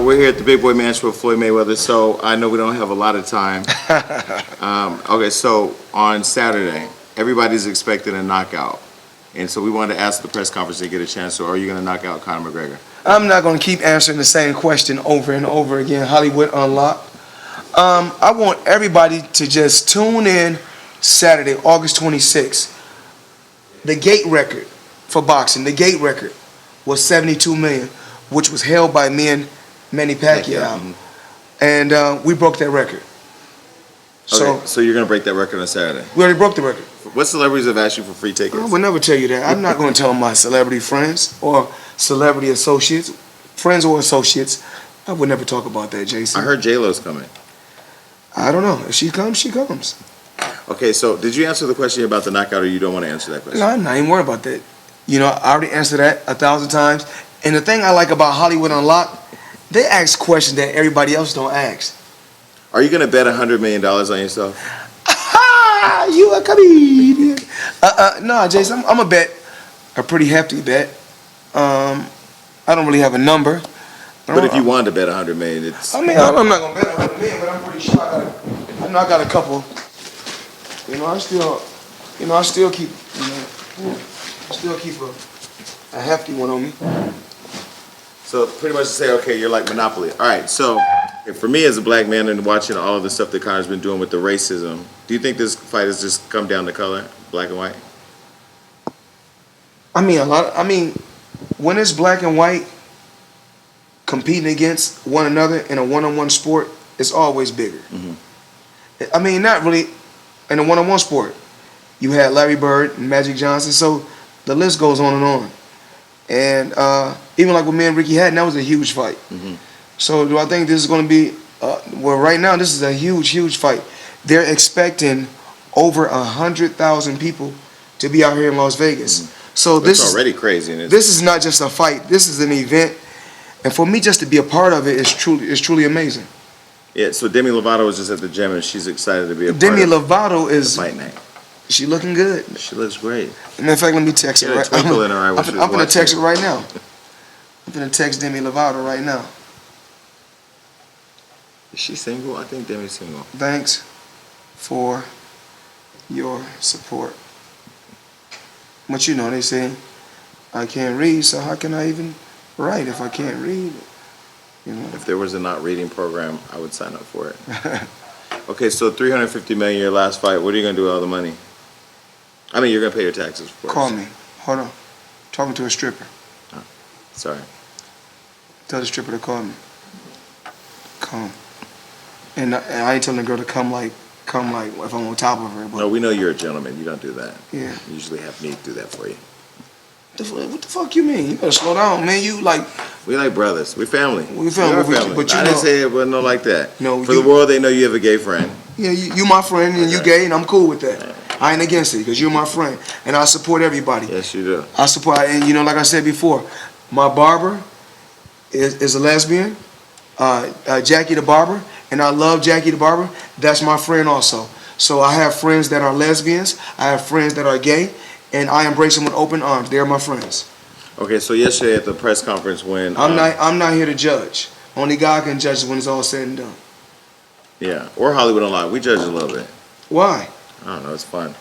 we're here at the Big Boy Mansion with Floyd Mayweather, so I know we don't have a lot of time. Okay, so on Saturday, everybody's expecting a knockout. And so we wanted to ask the press conference to get a chance. So are you going to knock out Conor McGregor? I'm not going to keep answering the same question over and over again. Hollywood Unlocked. I want everybody to just tune in Saturday, August 26th. The gate record for boxing, the gate record was 72 million, which was held by me and Manny Pacquiao. And we broke that record. Okay, so you're going to break that record on Saturday? We already broke the record. What celebrities have asked you for free tickets? I would never tell you that. I'm not going to tell my celebrity friends or celebrity associates, friends or associates. I would never talk about that, Jason. I heard J-Lo's coming. I don't know. If she comes, she comes. Okay, so did you answer the question about the knockout, or you don't want to answer that question? No, I'm not even worried about that. You know, I already answered that 1,000 times. And the thing I like about Hollywood Unlocked, they ask questions that everybody else don't ask. Are you going to bet $100 million on yourself? You a comedian. No, Jason, I'm a bet, a pretty hefty bet. I don't really have a number. But if you wanted to bet $100 million, it's... I mean, I'm not going to bet $100 million, but I'm pretty sure I got a couple. You know, I still keep, a hefty one on me. So pretty much to say, okay, you're like Monopoly. All right, so for me as a black man and watching all of the stuff that Conor's been doing with the racism, do you think this fight has just come down to color, black and white? I mean, when it's black and white competing against one another in a one-on-one sport, it's always bigger. I mean, not really in a one-on-one sport. You had Larry Bird and Magic Johnson, so the list goes on and on. And even like with me and Ricky Hatton, that was a huge fight. So do I think this is going to be, well, right now this is a huge, huge fight. They're expecting over 100,000 people to be out here in Las Vegas. So this is already crazy. This is not just a fight. This is an event. And for me just to be a part of it is truly amazing. Yeah, so Demi Lovato was just at the gym and she's excited to be a part Demi of Lovato is the fight night. She looking good. She looks great. And in fact, let me text her right now. I'm going to text her right now. I'm going to text Demi Lovato right now. Is she single? I think Demi's single. Thanks for your support. But you know, they say, I can't read, so how can I even write if I can't read? You know. If there was a not reading program, I would sign up for it. Okay, so $350 million your last fight. What are you going to do with all the money? I mean, you're going to pay your taxes, of course. Call me. Hold on. Talking to a stripper. Oh, sorry. Tell the stripper to call me. Come. And I ain't telling the girl to come like if I'm on top of her. But no, we know you're a gentleman. You don't do that. Yeah. You usually have me do that for you. What the fuck you mean? You better slow down, man. You like... We like brothers. We're family. We're family. But I didn't say it wasn't no like that. No, for the world, they know you have a gay friend. Yeah, you my friend and you gay, and I'm cool with that. I ain't against it because you're my friend, and I support everybody. Yes, you do. I support, and you know, like I said before, my barber is a lesbian, Jackie the barber, and I love Jackie the barber. That's my friend also. So I have friends that are lesbians. I have friends that are gay, and I embrace them with open arms. They're my friends. Okay, so yesterday at the press conference when I'm not here to judge. Only God can judge when it's all said and done. Yeah, or Hollywood Unlocked. We judge a little bit. Why? I don't know. It's fun.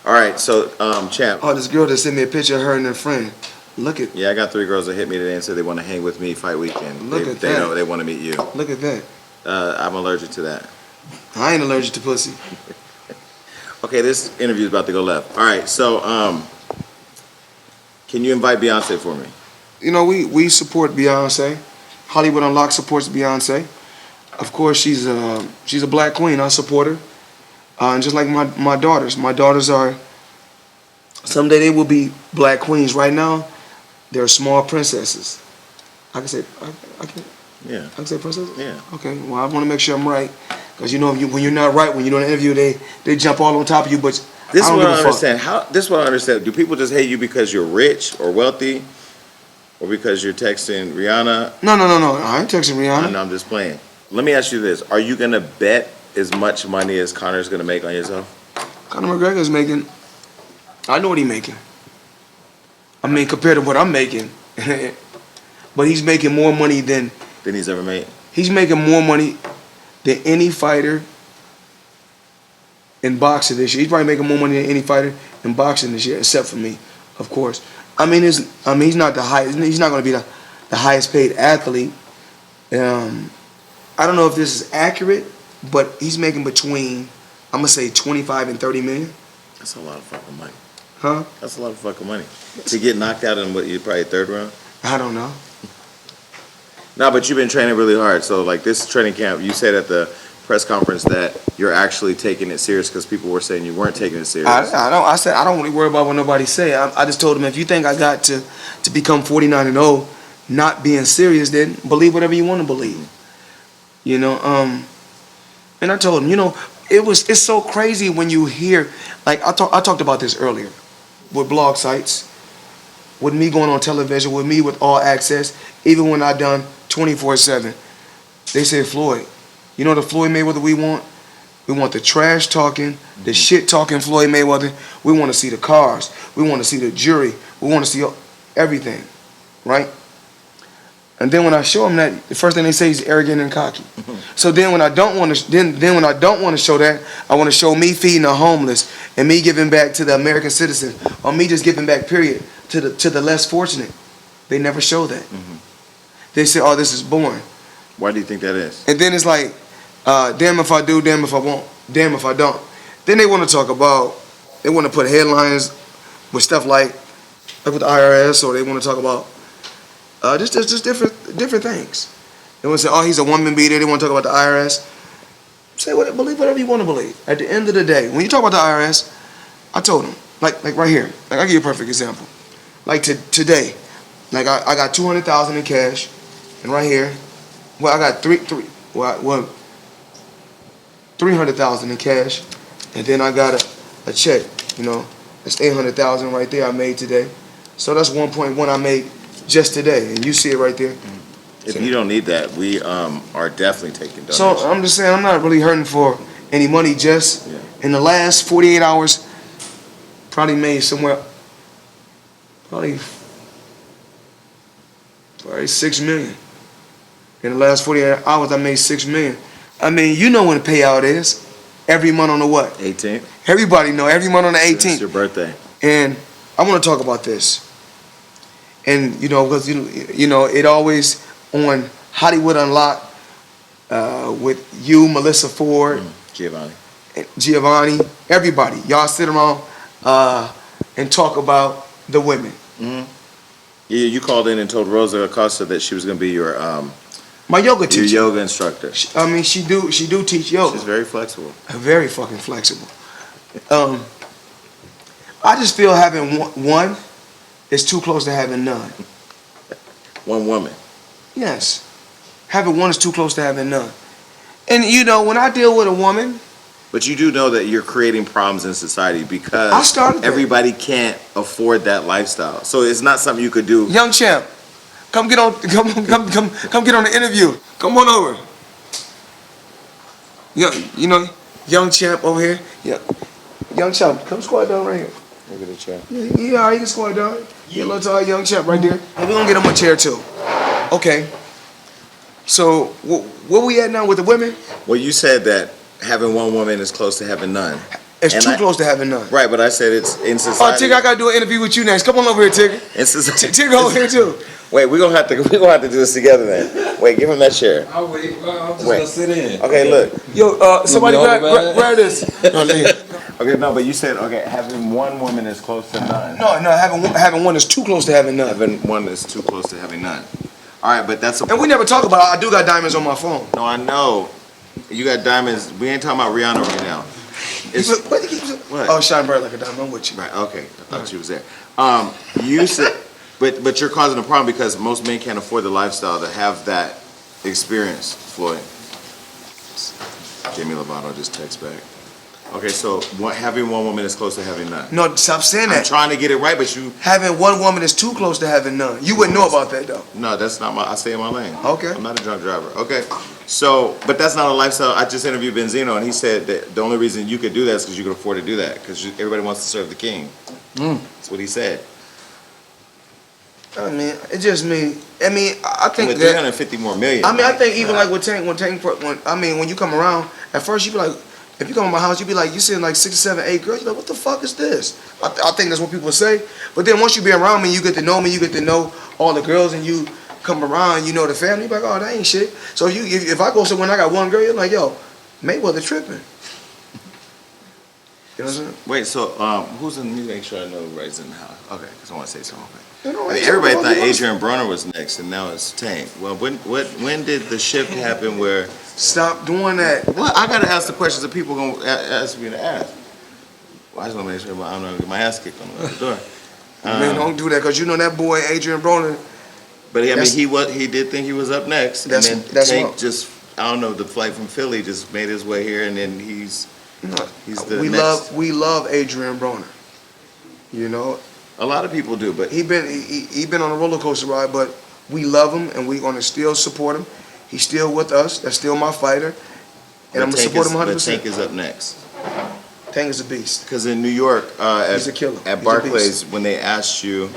All right, so champ. Oh, this girl just sent me a picture of her and her friend. Look at. Yeah, I got 3 girls that hit me today and said they want to hang with me fight weekend. Look at that. They know they want to meet you. Look at that. I'm allergic to that. I ain't allergic to pussy. Okay, this interview is about to go left. All right, so can you invite Beyonce for me? You know, we support Beyonce. Hollywood Unlocked supports Beyonce. Of course, she's a black queen. I support her. And just like my daughters. My daughters are, someday they will be black queens. Right now, they're small princesses. I can say, I can say princess? Yeah. Okay, well, I want to make sure I'm right. Because, you know, when you're not right, when you're doing an interview, they jump all on top of you, but this is what I understand. This is what I understand. Do people just hate you because you're rich or wealthy? Or because you're texting Rihanna? No. I ain't texting Rihanna. No, I'm just playing. Let me ask you this. Are you going to bet as much money as Conor's going to make on yourself? Conor McGregor's making, I know what he's making. compared to what I'm making. But he's making more money than he's ever made. He's making more money than any fighter in boxing this year. He's probably making more money than any fighter in boxing this year, except for me, of course. He's not the highest. He's not going to be the highest paid athlete. I don't know if this is accurate, but he's making between, I'm gonna say 25 and 30 million. That's a lot of fucking money. Huh? That's a lot of fucking money. To get knocked out in what, you probably third round? I don't know. No, but you've been training really hard. So like this training camp, you said at the press conference that you're actually taking it serious because people were saying you weren't taking it serious. I said I don't really worry about what nobody say. I just told them, if you think I got to become 49-0, not being serious, then believe whatever you want to believe. You know, and I told him, you know, it's so crazy when you hear, like I talked about this earlier, with blog sites, with me going on television, with me with All Access, even when I done 24/7. They say, Floyd, you know the Floyd Mayweather we want? We want the trash talking, the shit talking Floyd Mayweather. We want to see the cars. We want to see the jury. We want to see everything, right? And then when I show them that, the first thing they say is arrogant and cocky. So then when I don't want to, then when I don't want to show that, I want to show me feeding the homeless and me giving back to the American citizen, or me just giving back, period, to the less fortunate. They never show that. They say, oh, this is boring. Why do you think that is? And then it's like, damn if I do, damn if I won't, damn if I don't. Then they want to talk about, they want to put headlines with stuff like with the IRS, or they want to talk about just different things. They want to say, oh, he's a woman beater. They want to talk about the IRS. Say believe whatever you want to believe. At the end of the day, when you talk about the IRS, I told them, like right here, like I'll give you a perfect example. Like today, like I got 200,000 in cash, and right here, well I got 300,000 in cash, and then I got a check. You know, that's 800,000 right there I made today. So that's 1.1 I made just today, and you see it right there. If you don't need that, we are definitely taking donations. So I'm just saying, I'm not really hurting for any money. Just in the last 48 hours, probably made somewhere, probably 6 million. In the last 48 hours, I made 6 million. I mean, you know when the payout is. Every month on the what? 18th. Everybody know. Every month on the 18th. It's your birthday. And I want to talk about this. And you know, because you know, it always on Hollywood Unlocked with you, Melissa Ford, Giovanni, everybody. Y'all sit around and talk about the women. Yeah, you called in and told Rosa Acosta that she was going to be your my yoga teacher, your yoga instructor. I mean, she do teach yoga. She's very flexible. Very fucking flexible. I just feel having one is too close to having none. One woman. Yes. Having one is too close to having none. And you know, when I deal with a woman. But you do know that you're creating problems in society because everybody can't afford that lifestyle. So it's not something you could do. Young champ, come get on get on the interview. Come on over. You know, young champ over here. Yeah. Young champ, come squat down right here. Look at the chair. Yeah, you can squat down. Yeah, little tall young chap right there. And we're gonna get him a chair too. Okay. So where we at now with the women? Well, you said that having one woman is close to having none. It's too close to having none. Right, but I said it's in society. Oh, Tigger, I gotta do an interview with you next. Come on over here, Tigger. Tigger over here too. Wait, we're gonna have to do this together then. Wait, give him that chair. I'll wait. I'm just gonna sit in. Okay, look. Yo, somebody grab this. Okay, no, but you said having one woman is close to none. No, having one is too close to having none. Having one is too close to having none. All right, but that's and we never talk about. I do got diamonds on my phone. No, I know. You got diamonds. We ain't talking about Rihanna right now. What? Oh, shine bright like a diamond. I'm with you. Right. Okay. I thought she was there. You said, but you're causing a problem because most men can't afford the lifestyle to have that experience. Floyd. Jamie Lovato just text back. Okay, so having one woman is close to having none. No, stop saying that. I'm trying to get it right, but you having one woman is too close to having none. You wouldn't know about that though. No, that's not I stay in my lane. Okay. I'm not a drunk driver. Okay. So, but that's not a lifestyle. I just interviewed Benzino, and he said that the only reason you could do that is because you could afford to do that, because everybody wants to serve the king. That's what he said. I mean, it just me. I mean, I think With that 350 more million. I mean, I like, think even like with Tank, when you come around, at first you be like, if you come to my house, you be like, you seeing like 6, 7, 8 girls. You like, what the fuck is this? I think that's what people say. But then once you be around me, you get to know me, you get to know all the girls, and you come around, you know the family. You be like, oh, that ain't shit. So if I go somewhere and I got one girl, you're like, yo, Mayweather tripping. You know what I'm saying? Wait, so who's in? Let me make sure I know who's in the house. Okay, because I want to say something. Okay. You know, I mean, everybody thought Adrian Broner was next, and now it's Tank. Well, when did the shift happen where? Stop doing that. Well, I gotta ask the questions that people gonna ask me to ask. Well, I just want to make sure I don't get my ass kicked on the door. Man, don't do that, because you know that boy Adrian Broner. But I mean, he did think he was up next, and then Tank just, I don't know, the flight from Philly just made his way here, and then he's the next. We love Adrian Broner. You know, A lot of people do, but he been on a roller coaster ride, but we love him and we gonna still support him. He's still with us. That's still my fighter, and I'm gonna support him 100%. But Tank is up next. Tank is a beast. Because in New York, He's a killer. at He's a Barclays, when they asked you,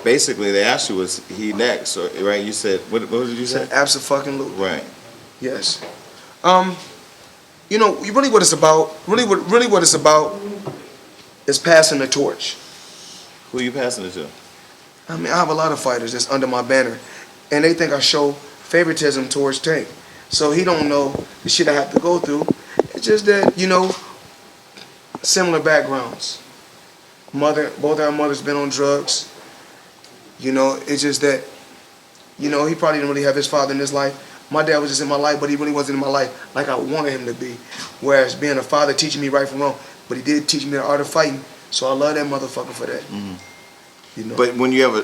basically they asked you, was he next? Or, right? You said, what did you say? Abso-fucking-lutely. Right. Yes. You know, really what it's about is passing the torch. Who are you passing it to? I mean, I have a lot of fighters that's under my banner, and they think I show favoritism towards Tank. So he don't know the shit I have to go through. It's just that, you know, similar backgrounds. Both our mothers been on drugs. You know, it's just that, you know, he probably didn't really have his father in his life. My dad was just in my life, but he really wasn't in my life like I wanted him to be. Whereas being a father teaching me right from wrong, but he did teach me the art of fighting. So I love that motherfucker for that. Mm-hmm. You know? But when you have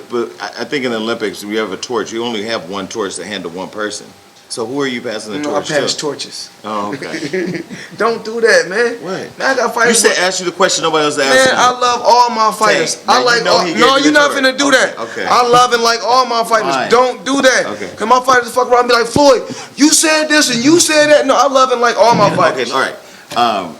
I think in the Olympics, when you have a torch, you only have one torch to handle one person. So who are you passing the torch to? I pass torches. Oh, okay. Don't do that, man. What? Man, I got fighters. You said ask you the question nobody else asked Man, you. I love all my fighters. Tank. I Now, like you know all. he gave No, you you're the not torch. finna do that. Okay. I love and like all my fighters. Fine. Don't do that. Okay. Cause my fighters fuck around and be like, Floyd, you said this and you said that. No, I love and like all my fighters. Okay, all right.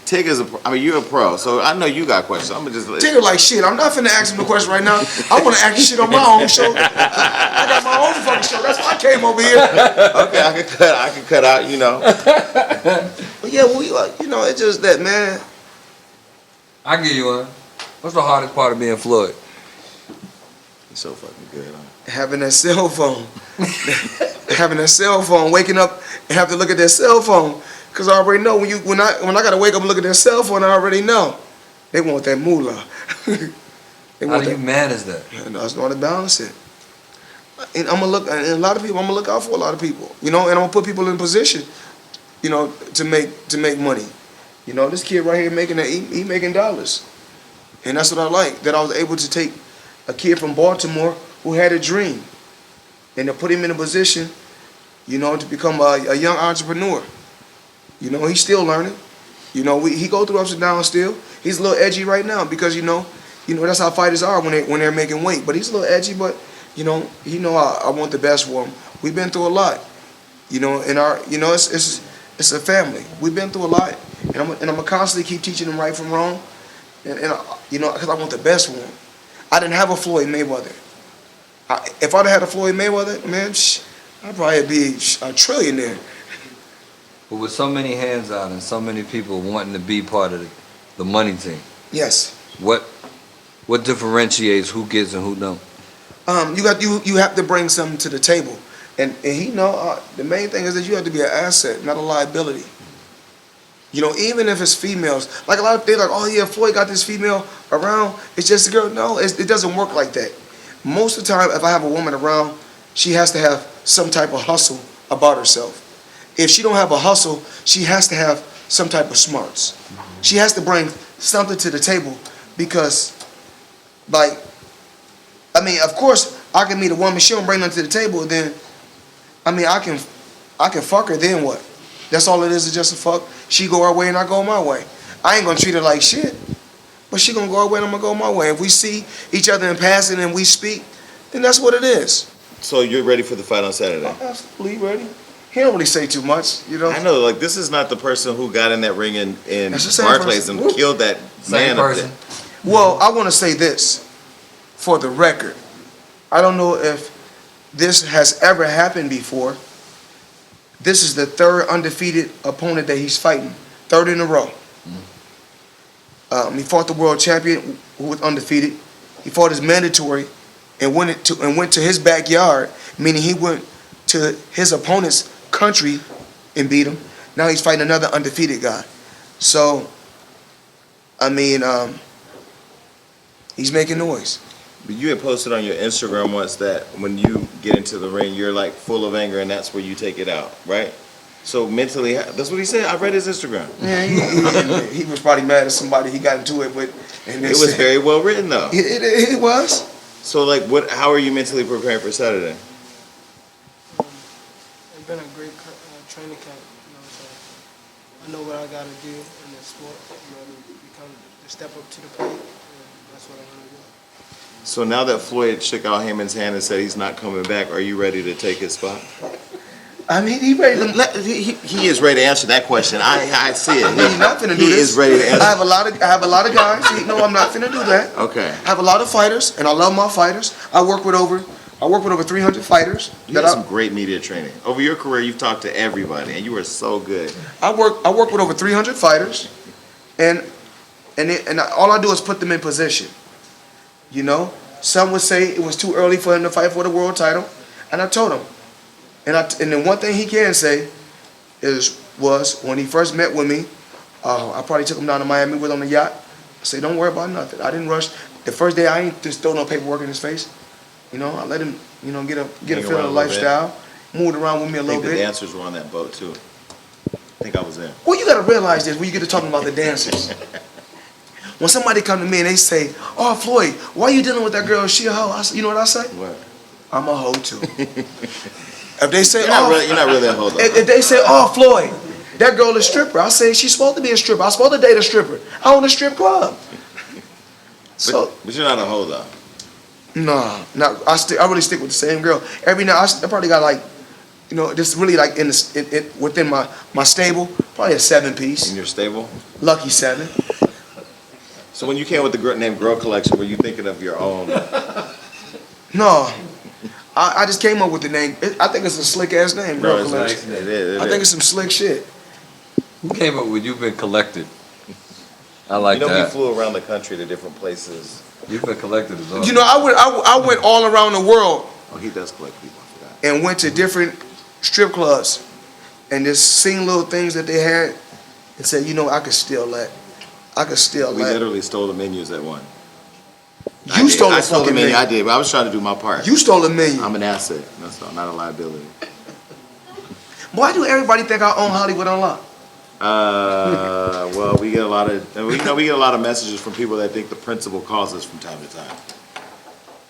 Tig is you're a pro, so I know you got questions. I'm gonna just Tigger like shit. I'm not finna ask him the question right now. I wanna ask you shit on my own show. I got my own fucking show. That's why I came over here. Okay, I can cut out, you know. But yeah, you know, it's just that, man. I give you one. What's the hardest part of being Floyd? He's so fucking good, huh? Having that cell phone. Having that cell phone. Waking up and have to look at that cell phone. Cause I already know when I gotta wake up and look at their cell phone, I already know they want that moolah. How do you manage that? And I just know how to balance it. And I'm gonna look, and a lot of people, I'm gonna look out for a lot of people, you know, and I'm gonna put people in position, you know, to make money. You know, this kid right here he making dollars, and that's what I like. That I was able to take a kid from Baltimore who had a dream, and to put him in a position, you know, to become a young entrepreneur. You know, he's still learning. You know, he go through ups and downs still. He's a little edgy right now because you know that's how fighters are when they're making weight. But he's a little edgy, but you know, I want the best for him. We've been through a lot. You know, it's a family. We've been through a lot, and I'm gonna constantly keep teaching him right from wrong, and you know, because I want the best for him. I didn't have a Floyd Mayweather. If I'd had a Floyd Mayweather, man, I'd probably be a trillionaire. But with so many hands out and so many people wanting to be part of the money team, Yes. what differentiates who gets and who don't? You have to bring something to the table, and he know the main thing is that you have to be an asset, not a liability. You know, even if it's females, like a lot of they're like, oh yeah, Floyd got this female around, it's just a girl. No, it doesn't work like that. Most of the time, if I have a woman around, she has to have some type of hustle about herself. If she don't have a hustle, she has to have some type of smarts. She has to bring something to the table because, like, I mean, of course, I can meet a woman, she don't bring nothing to the table, then, I mean, I can fuck her, then what? That's all it is just a fuck. She go her way and I go my way. I ain't gonna treat her like shit, but she gonna go her way and I'm gonna go my way. If we see each other in passing and we speak, then that's what it is. So you're ready for the fight on Saturday? I'm absolutely ready. He don't really say too much, you know. I know, like this is not the person who got in that ring in That's the same Barclays person. and killed that Same man up person. there. Well, I want to say this. for the record, I don't know if this has ever happened before. This is the third undefeated opponent that he's fighting, third in a row. He fought the world champion who was undefeated. He fought his mandatory and went to his backyard, meaning he went to his opponent's country and beat him. Now he's fighting another undefeated guy. So, I mean, he's making noise. But you had posted on your Instagram once that when you get into the ring, you're like full of anger, and that's where you take it out, right? So mentally, that's what he said. I read his Instagram. Yeah, he was probably mad at somebody he got into it with. And It was very well written, though. It was. So, like, how are you mentally preparing for Saturday? It's been a great training camp, you know, so I know what I got to do in this sport, you know, to step up to the plate, and that's what I'm going to do. So now that Floyd shook out Heyman's hand and said he's not coming back, are you ready to take his spot? I mean, he ready to. He is ready to answer that question. I see it. He's not finna do He this. is ready to answer. I have a lot of guys. No, I'm not finna do that. Okay. I have a lot of fighters, and I love my fighters. I work with over 300 fighters. You had some great media training. Over your career, you've talked to everybody, and you were so good. I work with over 300 fighters, and all I do is put them in position. You know, some would say it was too early for him to fight for the world title, and I told him. And then one thing he can say was when he first met with me, I probably took him down to Miami with on the yacht. I said, don't worry about nothing. I didn't rush. The first day I ain't just throw no paperwork in his face. You know, I let him, you know, get a feel of the lifestyle. Moved around with me a little I think bit. the dancers were on that boat too. I think I was there. Well, you got to realize this when you get to talking about the dancers. When somebody come to me and they say, "Oh, Floyd, why are you dealing with that girl? Is she a hoe?" You know what I say? What? I'm a hoe too. If they say, You're not really a hoe though. if they say, "Oh, Floyd, that girl is a stripper," I say she's supposed to be a stripper. I'm supposed to date a stripper. I own a strip club. But you're not a hoe though. Nah, I really stick with the same girl. Every now I probably got like, you know, just really like within my stable, probably a 7-piece. In your stable. Lucky 7. So when you came with the name Girl Collection, were you thinking of your own? No, I just came up with the name. I think it's a slick ass name, Girl No, it's Collection. nice. It is. I think it's some slick shit. Who came up with You've Been Collected? I like You know, that. we flew around the country to different places. You've Been Collected is awesome. You know, I went all around the world Oh, he does collect people. I forgot. and went to different strip clubs and just seen little things that they had and said, you know, I could steal that. We literally stole the menus at one. You stole I the stole the fucking menu. menu. I did, but I was trying to do my part. You stole a million. I'm an asset. That's all, not a liability. Why do everybody think I own Hollywood Unlocked? Well, we get a lot of messages from people that think the principal calls us from time to time.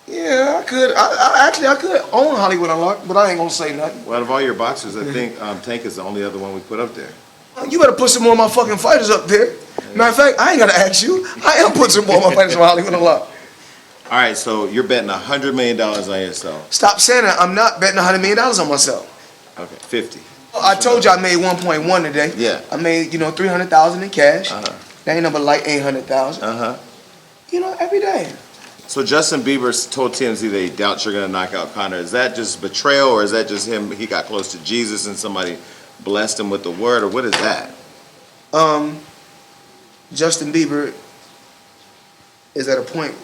Yeah, I could. I could own Hollywood Unlocked, but I ain't gonna say nothing. Well, out of all your boxers, I think Tank is the only other one we put up there. You better put some more of my fucking fighters up there. Matter of fact, I ain't gotta ask you. I am putting some more of my fighters on Hollywood Unlocked. All right, so you're betting $100 million on yourself. Stop saying that. I'm not betting $100 million on myself. Okay, 50. I told you I made 1.1 today. Yeah. I made 300,000 in cash. Uh-huh. That ain't number like 800,000. Uh-huh. Every day. So Justin Bieber told TMZ that he doubts you're going to knock out Conor. Is that just betrayal, or is that just him? He got close to Jesus and somebody blessed him with the word, or what is that? Justin Bieber is at a point,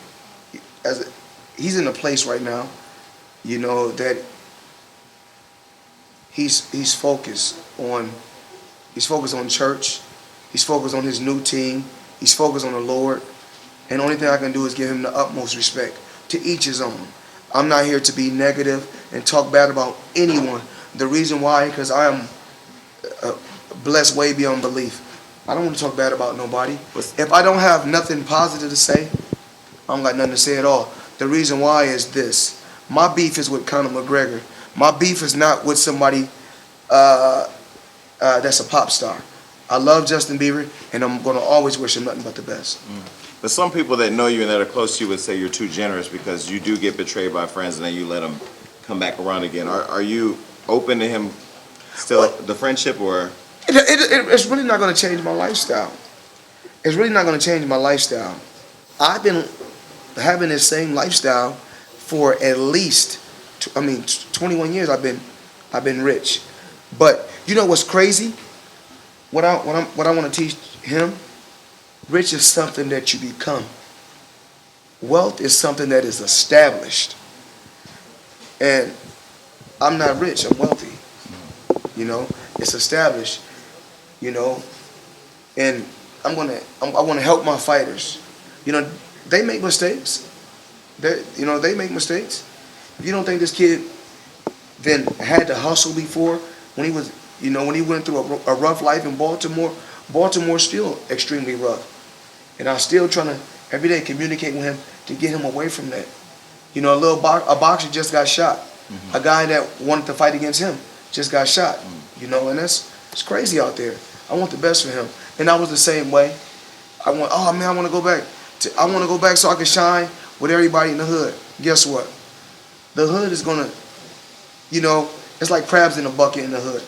he's in a place right now, that he's focused on church, he's focused on his new team, he's focused on the Lord, and the only thing I can do is give him the utmost respect. To each his own. I'm not here to be negative and talk bad about anyone. The reason why, because I am blessed way beyond belief. I don't want to talk bad about nobody. If I don't have nothing positive to say, I don't got nothing to say at all. The reason why is this. My beef is with Conor McGregor. My beef is not with somebody that's a pop star. I love Justin Bieber, and I'm going to always wish him nothing but the best. But some people that know you and that are close to you would say you're too generous because you do get betrayed by friends and then you let them come back around again. Are you open to him still, the friendship, or? It's really not going to change my lifestyle. It's really not going to change my lifestyle. I've been having this same lifestyle for at least, 21 years. I've been rich. But you know what's crazy? What I want to teach him, rich is something that you become. Wealth is something that is established. And I'm not rich, I'm wealthy. It's established, and I want to help my fighters. They make mistakes. They make mistakes. If you don't think this kid then had to hustle before, when he went through a rough life in Baltimore's still extremely rough. And I'm still trying to every day communicate with him to get him away from that. A boxer just got shot. A guy that wanted to fight against him just got shot. And it's crazy out there. I want the best for him. And I was the same way. I want to go back. I want to go back so I can shine with everybody in the hood. Guess what? The hood is gonna, it's like crabs in a bucket in the hood.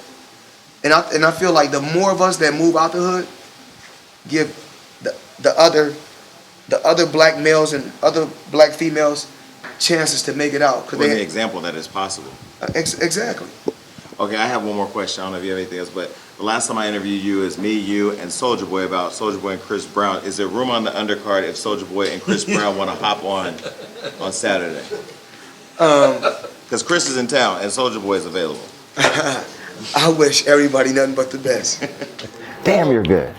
And I feel like the more of us that move out the hood, give the other black males and other black females chances to make it out. Well, the example that is possible. Exactly. Okay, I have one more question. I don't know if you have anything else, but the last time I interviewed you is me, you, and Soulja Boy about Soulja Boy and Chris Brown. Is there room on the undercard if Soulja Boy and Chris Brown want to hop on Saturday? Because Chris is in town and Soulja Boy is available. I wish everybody nothing but the best. Damn, you're good.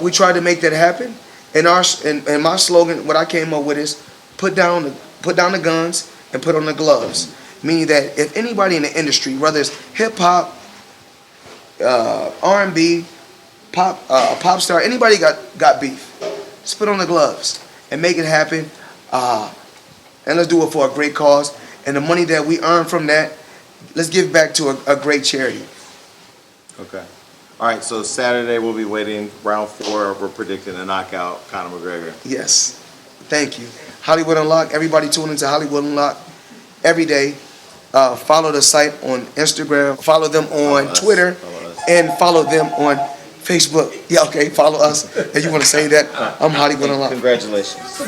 We tried to make that happen, and my slogan, what I came up with is put down the guns and put on the gloves. Meaning that if anybody in the industry, whether it's hip hop, R&B, pop star, anybody got beef, just put on the gloves and make it happen, and let's do it for a great cause. And the money that we earn from that, let's give back to a great charity. Okay. All right, so Saturday we'll be waiting. Round 4, we're predicting a knockout, Conor McGregor. Yes. Thank you. Hollywood Unlocked. Everybody tune into Hollywood Unlocked every day. Follow the site on Instagram. Follow them on Twitter. And follow them on Facebook. Yeah, okay. Follow us. If you want to say that, I'm Hollywood Unlocked. Congratulations.